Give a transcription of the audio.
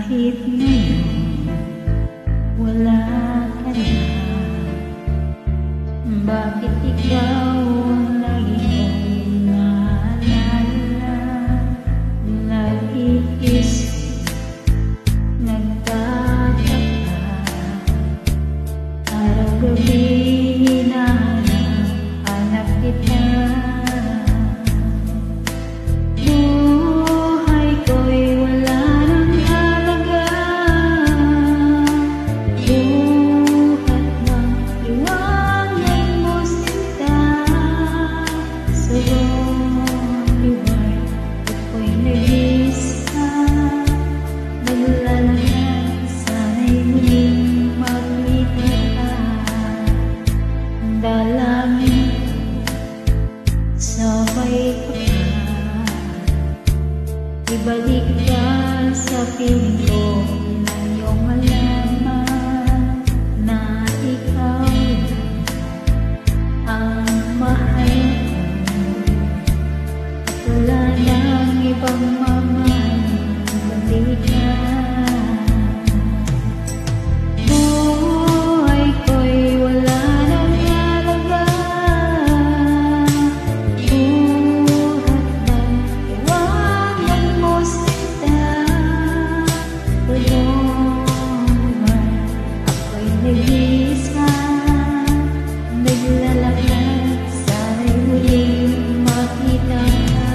Kahit ngayon wala ka na, bakit ikaw ang lagi kong naalala? Nag-iisip, nagtataka, araw-gabi hinahanap kita. Buhay ko'y wala nang halaga, buhat ng iwanan mo sinta. Sa buong lugar ako'y nag-isa, naglalakad, sana'y muling makita ka. Dalangin sabay ka pa, ibalik ka sa piling ko na iyong malaman na ikaw ang mahal ko, at wala nang ibang mamahal kundi ka. Buhay ko'y wala nang halaga, buhat ng iwanan mo sinta. Tulungan ako'y nag-isa, naglalakad, sana'y muling makita ka.